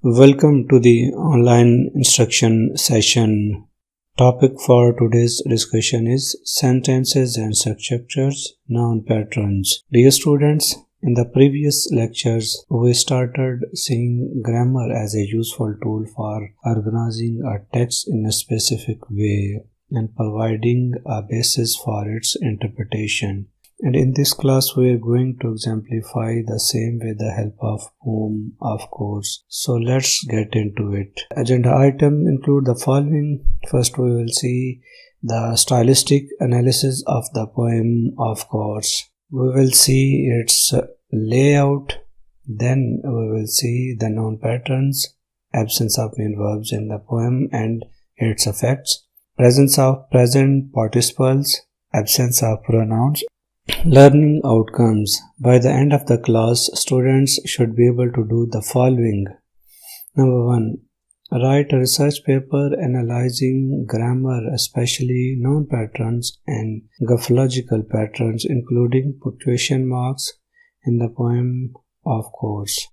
Welcome to the online instruction session. Topic for today's discussion is sentences and structures, noun patterns. Dear students, in the previous lectures, we started seeing grammar as a useful tool for organizing a text in a specific way and providing a basis for its interpretation. And in this class, we are going to exemplify the same with the help of poem, of course. So let's get into it. Agenda items include the following. First, we will see the stylistic analysis of the poem, of course. We will see its layout. Then we will see the noun patterns, absence of main verbs in the poem and its effects, presence of present participles, absence of pronouns. Learning outcomes. By the end of the class, students should be able to do the following. Number 1. Write a research paper analyzing grammar, especially noun patterns and graphological patterns, including punctuation marks in the poem, of course.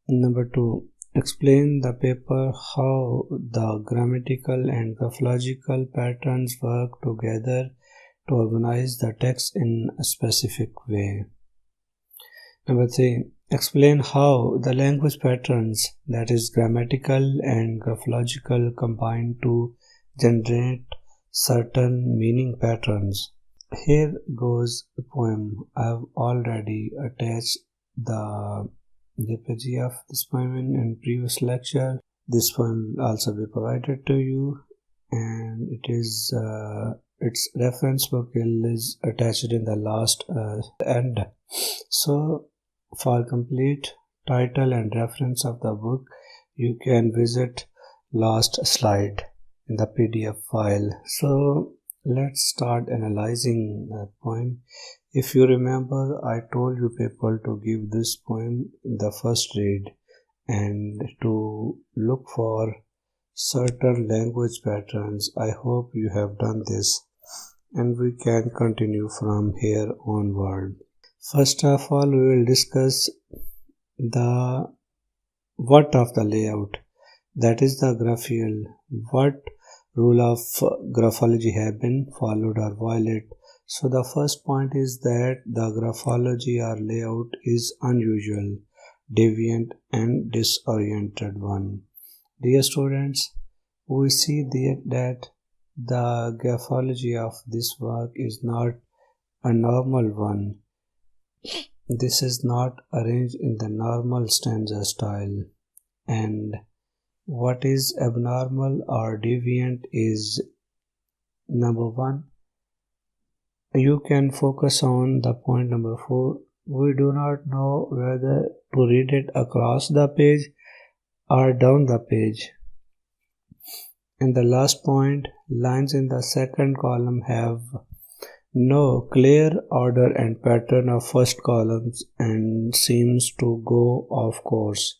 Number 2. Explain the paper how the grammatical and graphological patterns work together to organize the text in a specific way. Number 3. Explain how the language patterns, that is grammatical and graphological, combine to generate certain meaning patterns. Here goes the poem. I have already attached the JPG of this poem in previous lecture. This poem will also be provided to you, and it is its reference book is attached in the last end. So for complete title and reference of the book, you can visit last slide in the PDF file. So let's start analyzing the poem. If you remember, I told you people to give this poem the first read and to look for certain language patterns. I hope you have done this, and we can continue from here onward. First of all, we will discuss the what of the layout, that is the graphical. What rule of graphology have been followed or violated. So the first point is that the graphology or layout is unusual, deviant and disoriented one. Dear students, we see that the graphology of this work is not a normal one. This is not arranged in the normal stanza style. And what is abnormal or deviant is, number 1, you can focus on the point number 4. We do not know whether to read it across the page or down the page. And the last point, lines in the second column have no clear order and pattern of first columns and seems to go off course.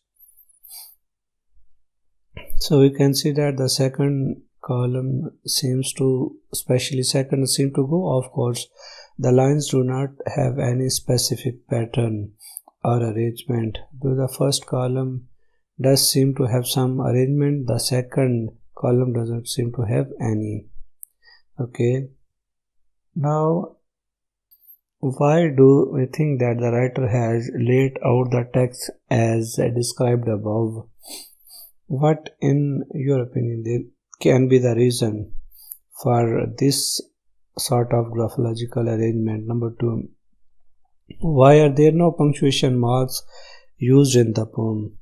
So we can see that the second column seems to, especially second, seem to go off course. The lines do not have any specific pattern or arrangement. Though the first column does seem to have some arrangement, the second column doesn't seem to have any. Okay. Now, why do we think that the writer has laid out the text as described above? What, in your opinion, there can be the reason for this sort of graphological arrangement? Number 2, why are there no punctuation marks used in the poem?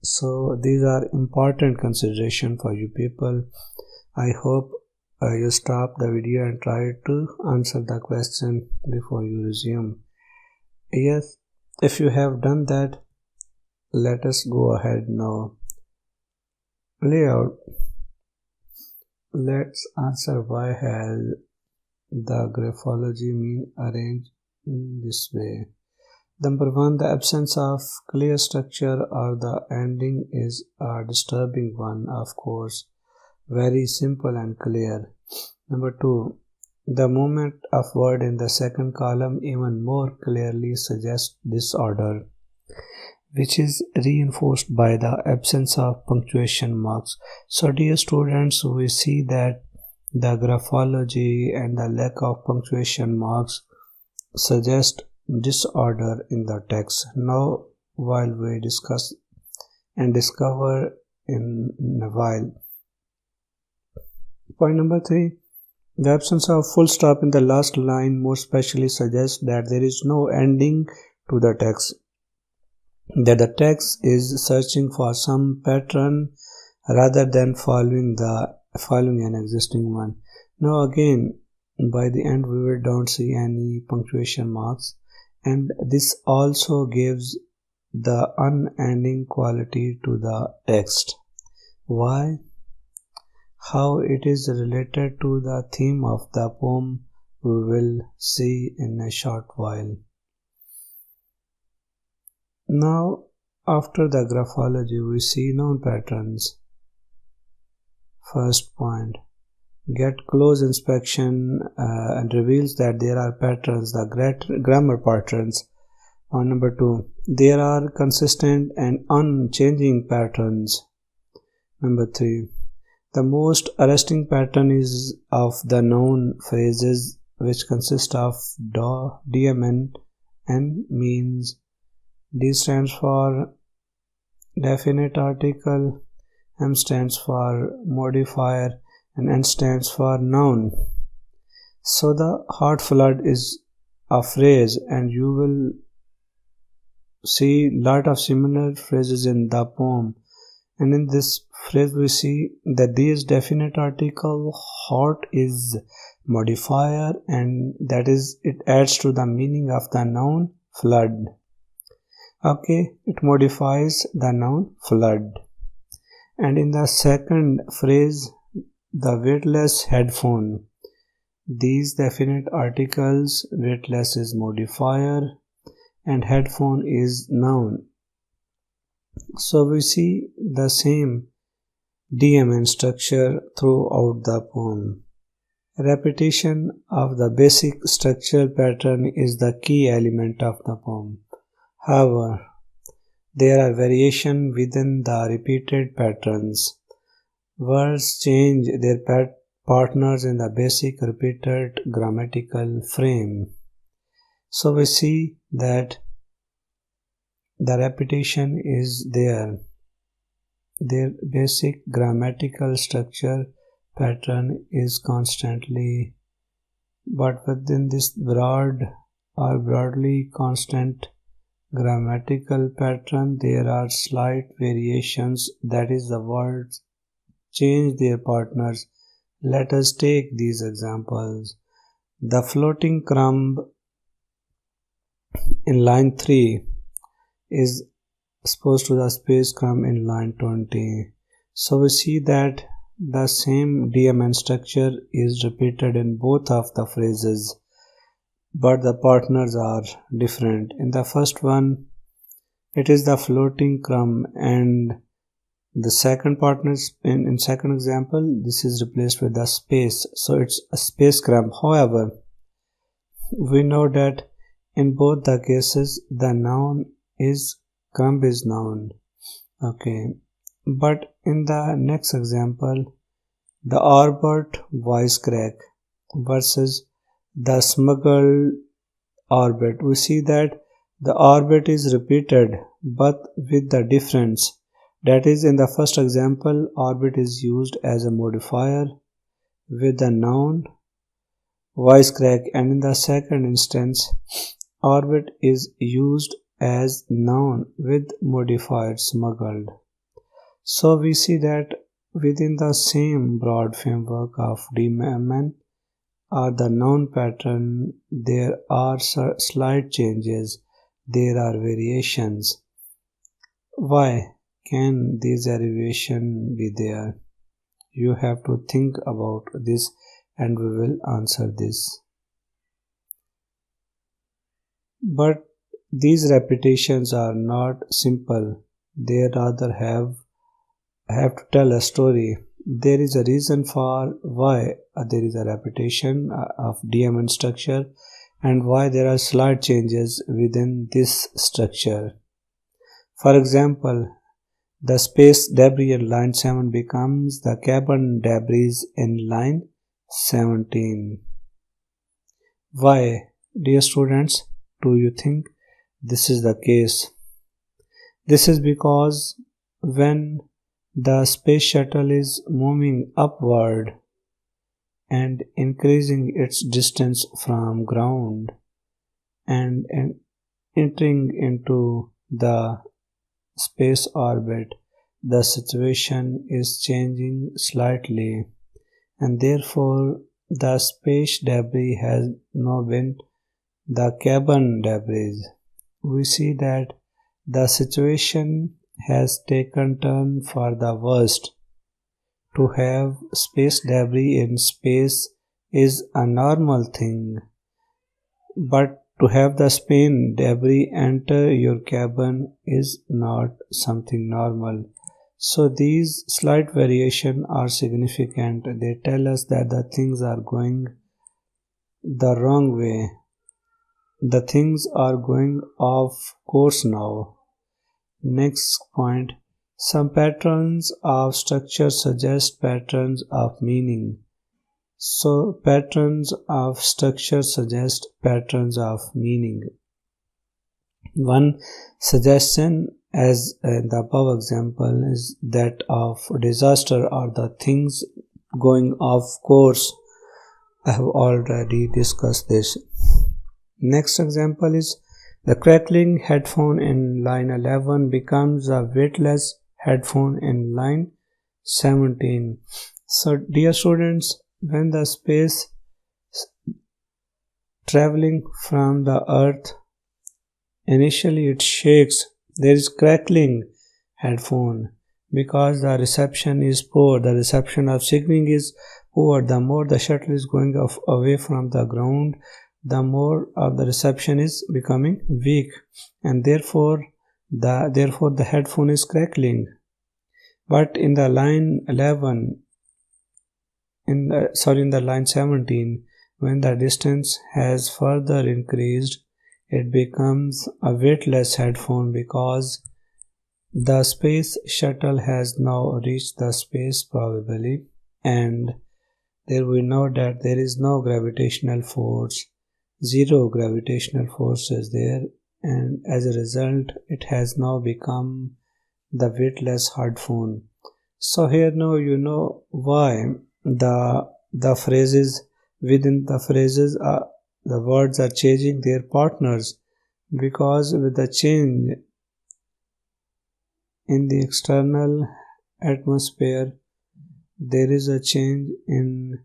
So these are important consideration for you people. I hope you stop the video and try to answer the question before you resume. Yes, if you have done that, let us go ahead now. Layout. Let's answer why has the graphology mean arranged in this way. Number 1, the absence of clear structure or the ending is a disturbing one, of course. Very simple and clear. Number 2, the movement of word in the second column even more clearly suggests disorder. which is reinforced by the absence of punctuation marks. So dear students, we see that the graphology and the lack of punctuation marks suggest disorder in the text. Now while we discuss and discover in a while. Point number 3. The absence of full stop in the last line more specially suggests that there is no ending to the text, that the text is searching for some pattern rather than following an existing one. Now again, by the end we don't see any punctuation marks, and this also gives the unending quality to the text. Why? How it is related to the theme of the poem we will see in a short while. Now, after the graphology, we see noun patterns. First point, get close inspection and reveals that there are patterns, the grammar patterns. Point number 2, there are consistent and unchanging patterns. Number 3, the most arresting pattern is of the noun phrases, which consist of DMN. N means D stands for definite article, M stands for modifier, and N stands for noun. So the heart flood is a phrase, and you will see lot of similar phrases in the poem. And in this phrase we see that these definite article heart is modifier, and that is it adds to the meaning of the noun flood. Okay, it modifies the noun flood. And in the second phrase, the weightless headphone, these definite articles, weightless is modifier and headphone is noun. So we see the same DMN structure throughout the poem. Repetition of the basic structural pattern is the key element of the poem. However, there are variations within the repeated patterns. Words change their partners in the basic repeated grammatical frame. So we see that the repetition is there. Their basic grammatical structure pattern is constantly, but within this broad or broadly constant grammatical pattern there are slight variations, that is, the words change their partners. Let us take these examples. The floating crumb in line 3 is supposed to the space crumb in line 20. So we see that the same DMN structure is repeated in both of the phrases, but the partners are different. In the first one, it is the floating crumb, and the second partner in second example, this is replaced with the space, so it's a space crumb. However, we know that in both the cases the noun is crumb is noun. Okay, but in the next example, the Albert wisecrack versus the smuggled orbit, we see that the orbit is repeated but with the difference, that is, in the first example orbit is used as a modifier with the noun wisecrack, and in the second instance orbit is used as noun with modifier smuggled. So we see that within the same broad framework of DMN or the noun pattern, there are slight changes, there are variations. Why can these variations be there? You have to think about this and we will answer this. But these repetitions are not simple, they rather have to tell a story. There is a reason for why there is a repetition of DMN structure and why there are slight changes within this structure. For example, the space debris in line 7 becomes the carbon debris in line 17. Why, dear students, do you think this is the case? This is because when the space shuttle is moving upward and increasing its distance from ground and entering into the space orbit, the situation is changing slightly, and therefore the space debris has now been the carbon debris. We see that the situation has taken turn for the worst. To have space debris in space is a normal thing, but to have the space debris enter your cabin is not something normal. So these slight variations are significant. They tell us that the things are going the wrong way. The things are going off course now. Next point. Some patterns of structure suggest patterns of meaning. So patterns of structure suggest patterns of meaning. One suggestion, as in the above example, is that of disaster or the things going off course. I have already discussed this. Next example is the crackling headphone in line 11 becomes a weightless headphone in line 17. So dear students, when the space traveling from the earth, initially it shakes, there is crackling headphone because the reception is poor, the reception of signaling is poor. The more the shuttle is going away from the ground, the more of the reception is becoming weak, and therefore the headphone is crackling. But in the line 11, in the line 17, when the distance has further increased, it becomes a weightless headphone because the space shuttle has now reached the space probably, and there we know that there is no gravitational force. Zero gravitational force is there, and as a result it has now become the weightless headphone. So here now you know why the phrases within the phrases the words are changing their partners, because with the change in the external atmosphere there is a change in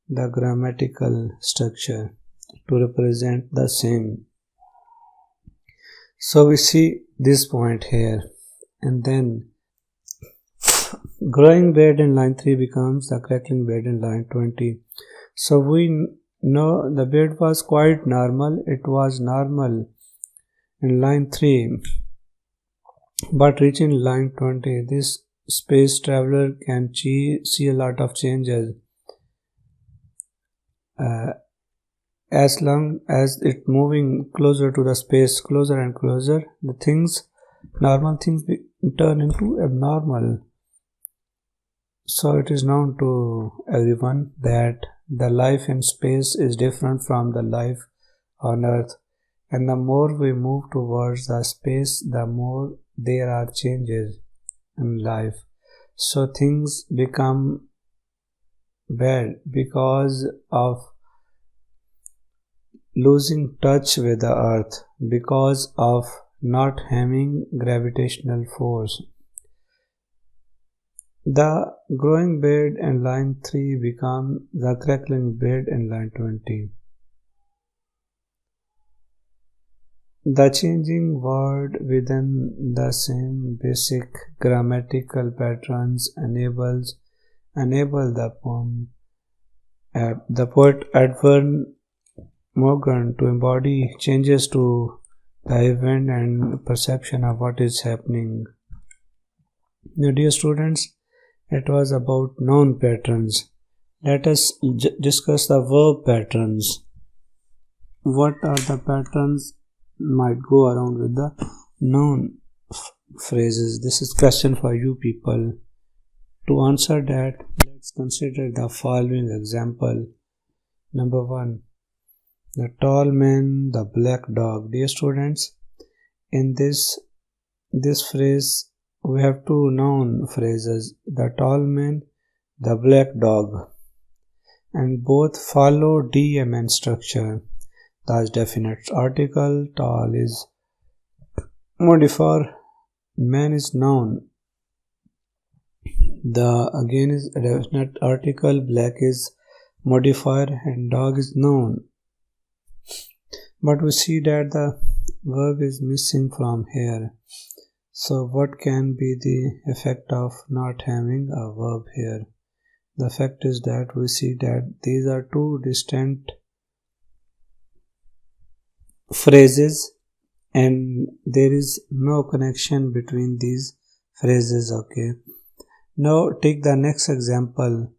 the grammatical structure to represent the same. So we see this point here, and then growing bed in line 3 becomes the crackling bed in line 20. So we know the bed was quite normal, it was normal in line 3, but reaching line 20, this space traveler can see a lot of changes. As long as it moving closer to the space, closer and closer, the things, normal things turn into abnormal. So it is known to everyone that the life in space is different from the life on Earth, and the more we move towards the space, the more there are changes in life. So things become bad because of losing touch with the earth, because of not having gravitational force. The growing bed in line 3 become the crackling bed in line 20. The changing word within the same basic grammatical patterns enable the poet Edward Morgan to embody changes to the event and perception of what is happening. Now, dear students, it was about noun patterns. Let us discuss the verb patterns. What are the patterns might go around with the noun phrases. This is question for you people. To answer that, let's consider the following example. Number 1, the tall man, the black dog. Dear students, in this phrase we have two noun phrases, the tall man, the black dog, and both follow DMN structure. Thus definite article, tall is modifier, man is noun. The again is a definite article, black is modifier, and dog is noun. But we see that the verb is missing from here. So what can be the effect of not having a verb here? The fact is that we see that these are two distinct phrases and there is no connection between these phrases. Okay, now take the next example.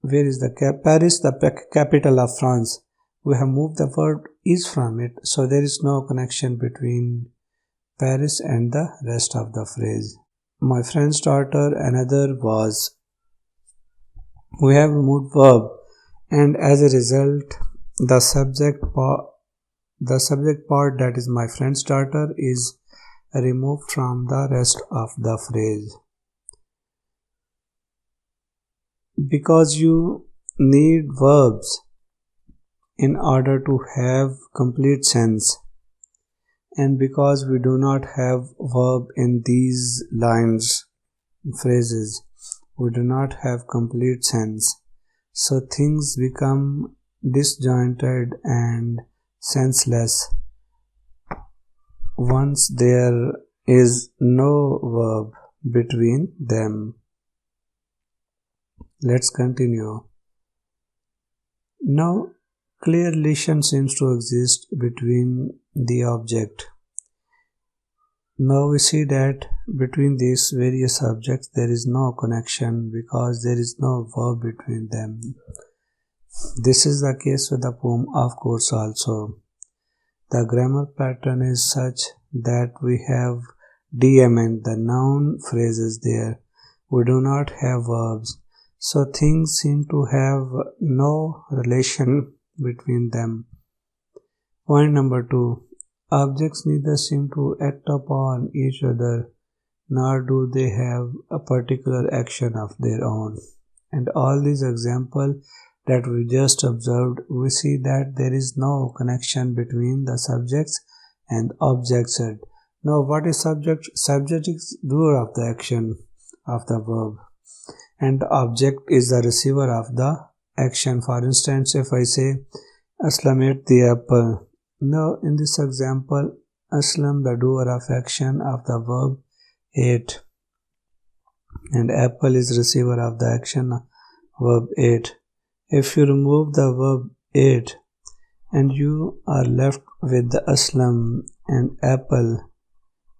Where is the Paris, the capital of France? We have moved the word is from it, so there is no connection between Paris and the rest of the phrase. My friend's daughter, another was. We have removed verb, and as a result, the subject part that is my friend's daughter is removed from the rest of the phrase. Because you need verbs in order to have complete sense, and because we do not have verb in these lines, phrases, we do not have complete sense, so things become disjointed and senseless once there is no verb between them. Let's continue. Now, clear relation seems to exist between the object. Now we see that between these various objects there is no connection because there is no verb between them. This is the case with the poem Of Course also. The grammar pattern is such that we have DMN, the noun phrases there. We do not have verbs. So things seem to have no relation between them. Point number 2. Objects neither seem to act upon each other, nor do they have a particular action of their own. And all these examples that we just observed, we see that there is no connection between the subjects and objects. Now what is subject? Subject is doer of the action of the verb, and the object is the receiver of the action. For instance, if I say Aslam ate the apple. Now in this example, Aslam, the doer of action of the verb, ate, and apple is receiver of the action verb ate. If you remove the verb ate and you are left with the Aslam and apple,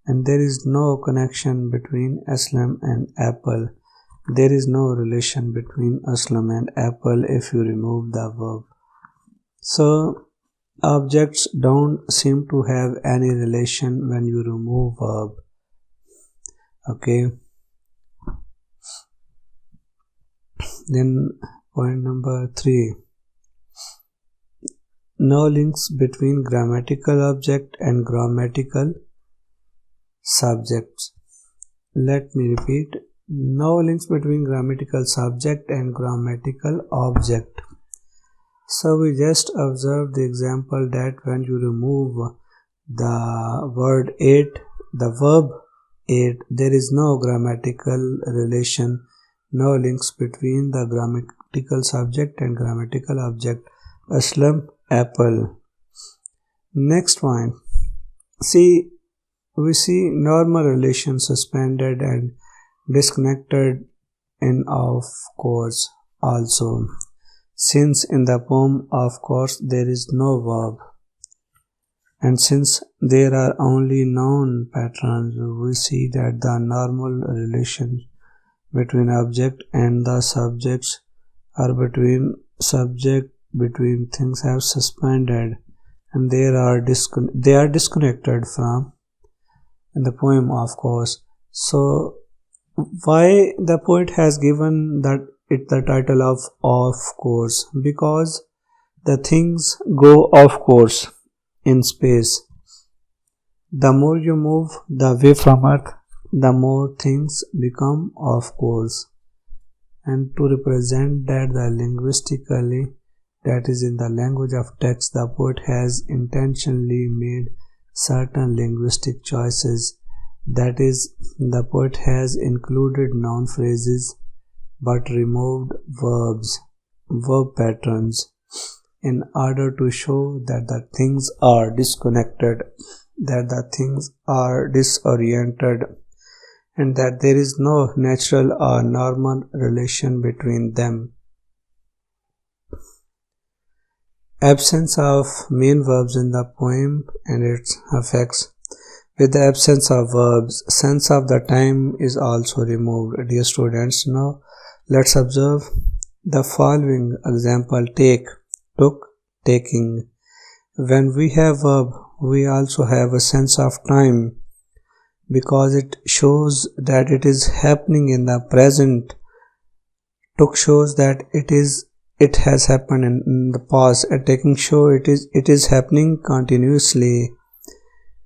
and there is no connection between Aslam and apple, there is no relation between Aslam and apple if you remove the verb. So objects don't seem to have any relation when you remove verb. Okay. Then point number 3. No links between grammatical object and grammatical subjects. Let me repeat. No links between grammatical subject and grammatical object. So we just observed the example that when you remove the word ate, the verb ate, there is no grammatical relation, no links between the grammatical subject and grammatical object. Aslam, apple. Next point. We see normal relations suspended and disconnected in of course also. Since in the poem of course there is no verb, and since there are only noun patterns, we see that the normal relations between object and the subjects or between things have suspended, and they are disconnected from in the poem, of course. So why the poet has given the title of course? Because the things go off course in space. The more you move the way from Earth, the more things become off course. And to represent that the linguistically, that is in the language of text, the poet has intentionally made certain linguistic choices. That is, the poet has included noun phrases but removed verb patterns, in order to show that the things are disconnected, that the things are disoriented, and that there is no natural or normal relation between them. Absence of main verbs in the poem and its effects. With the absence of verbs, sense of the time is also removed. Dear students, now let's observe the following example. Take, took, taking. When we have verb, we also have a sense of time, because it shows that it is happening in the present. Took shows that it has happened in the past, and taking show it is happening continuously,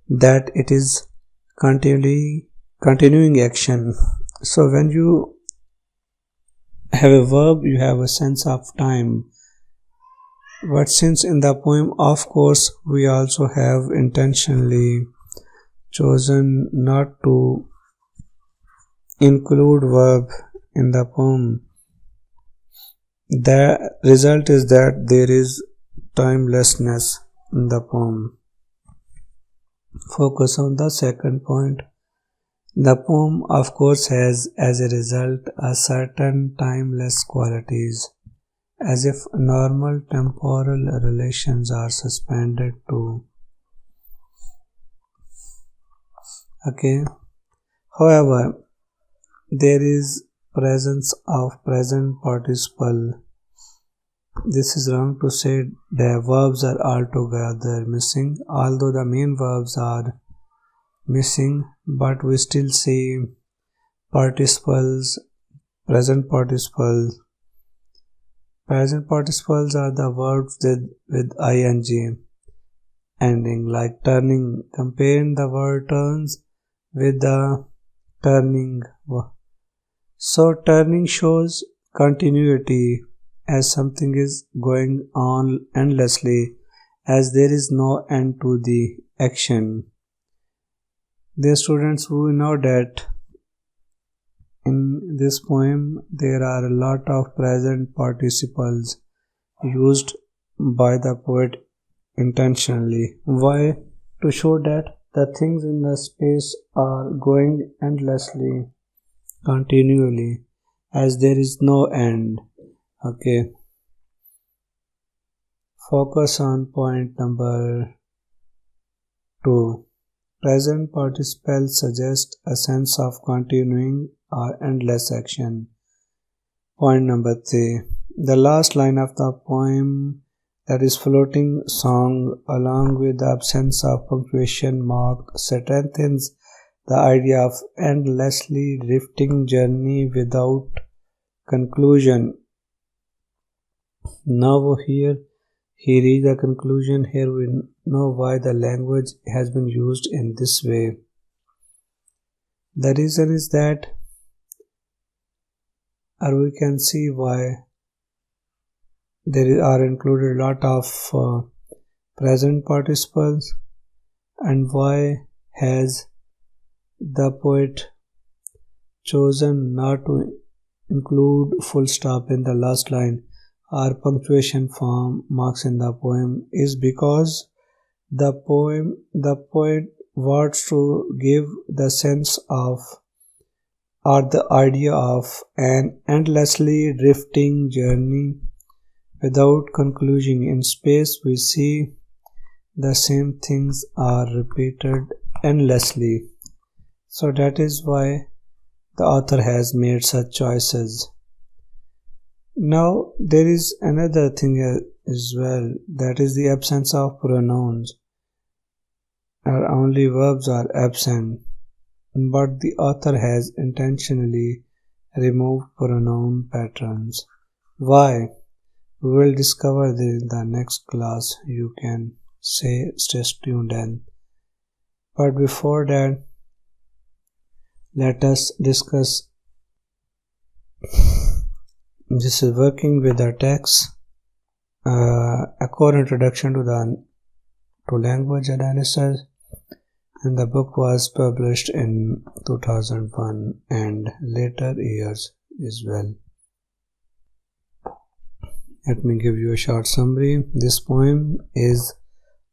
that it is continuing action. So when you have a verb, you have a sense of time. But since in the poem, of course, we also have intentionally chosen not to include verb in the poem, the result is that there is timelessness in the poem. Focus on the second point. The poem, of course, has as a result a certain timeless qualities, as if normal temporal relations are suspended too. Okay. However, there is presence of present participle. This is wrong to say the verbs are altogether missing, although the main verbs are missing, but we still see participles, present participles. Present participles are the verbs with ing ending, like turning. Comparing the word turns with the turning. So turning shows continuity, as something is going on endlessly, as there is no end to the action. Dear students, we know that in this poem there are a lot of present participles used by the poet intentionally. Why? To show that the things in the space are going endlessly, continually, as there is no end. Okay. Focus on point number 2. Present participles suggest a sense of continuing or endless action. Point number 3. The last line of the poem, that is floating song, along with the absence of punctuation mark, strengthens the idea of endlessly drifting journey without conclusion. Now here he reached a conclusion. Here we know why the language has been used in this way. The reason is that, or we can see why there are included a lot of present participles, and why has the poet chosen not to include full stop in the last line or punctuation form marks in the poem, is because the poet wants to give the sense of, or the idea of, an endlessly drifting journey without conclusion. In space we see the same things are repeated endlessly. So that is why the author has made such choices. Now there is another thing as well, that is the absence of pronouns, or only verbs are absent. but the author has intentionally removed pronoun patterns. Why? We will discover this in the next class. You can stay tuned in. But before that, let us discuss this is working with the text. A core introduction to language analysis, and the book was published in 2001 and later years as well. Let me give you a short summary. This poem is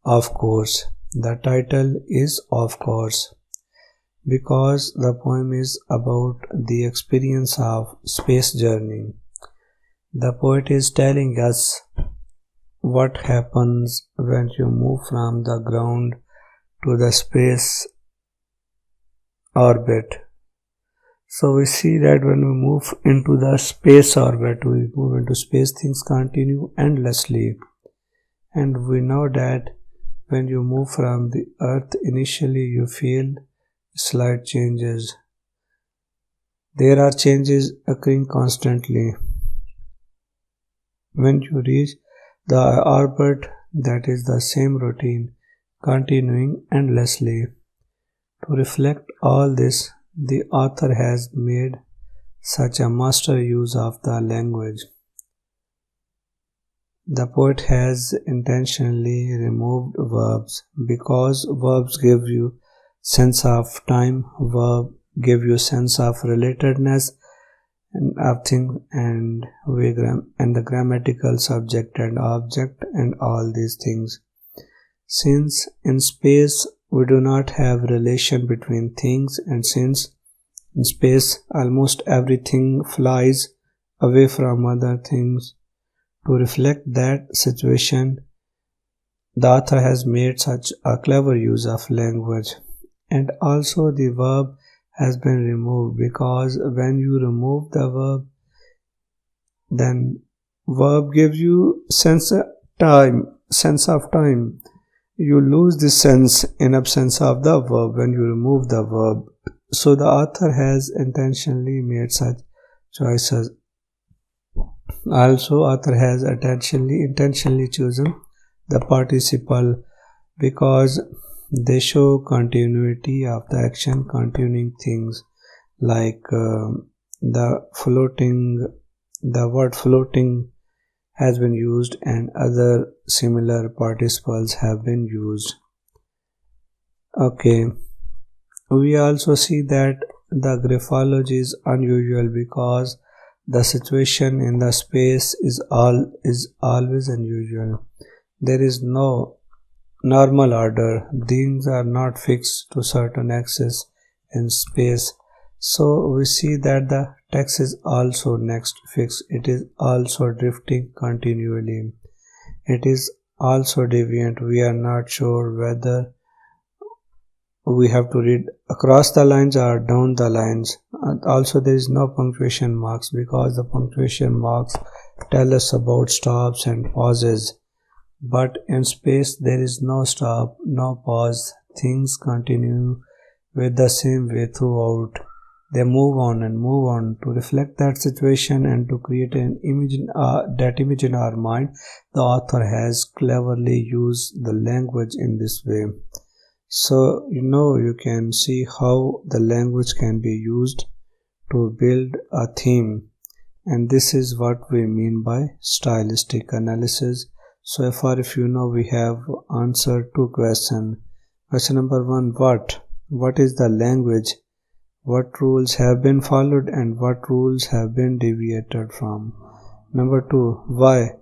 Of Course. The title is Of Course because the poem is about the experience of space journey. The poet is telling us what happens when you move from the ground to the space orbit. So we see that when we move into the space orbit, we move into space, things continue endlessly. And we know that when you move from the earth, initially you feel slight changes. There are changes occurring constantly. When you reach the orbit, that is the same routine continuing endlessly. To reflect all this, the author has made such a master use of the language. The poet has intentionally removed verbs because verbs give you sense of time, verb give you sense of relatedness and of things and the grammatical subject and object and all these things. Since in space we do not have relation between things, and since in space almost everything flies away from other things, to reflect that situation, the author has made such a clever use of language. And also the verb has been removed because when you remove the verb, then verb gives you sense of time. You lose this sense in absence of the verb when you remove the verb. So the author has intentionally made such choices. Also, author has intentionally chosen the participle because they show continuity of the action, continuing things like the word floating has been used and other similar participles have been used. Okay, we also see that the graphology is unusual because the situation in the space is always unusual. There is no normal order. Things are not fixed to certain axes in space. So we see that the text is also next fixed. It is also drifting continually. It is also deviant. We are not sure whether we have to read across the lines or down the lines. And also there is no punctuation marks because the punctuation marks tell us about stops and pauses. But in space there is no stop, no pause. Things continue with the same way throughout. They move on and move on. To reflect that situation and to create an image that image in our mind, the author has cleverly used the language in this way. So you can see how the language can be used to build a theme, and this is what we mean by stylistic analysis. So far, if we have answered two questions. Question number 1, what is the language, what rules have been followed and what rules have been deviated from. Number 2, why,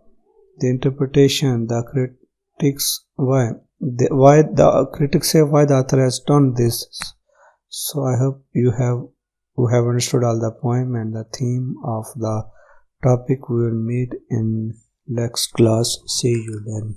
the interpretation, the critics, why the critics say why the author has done this. So I hope you have understood all the poem and the theme of the topic. We will meet in next class. See you then.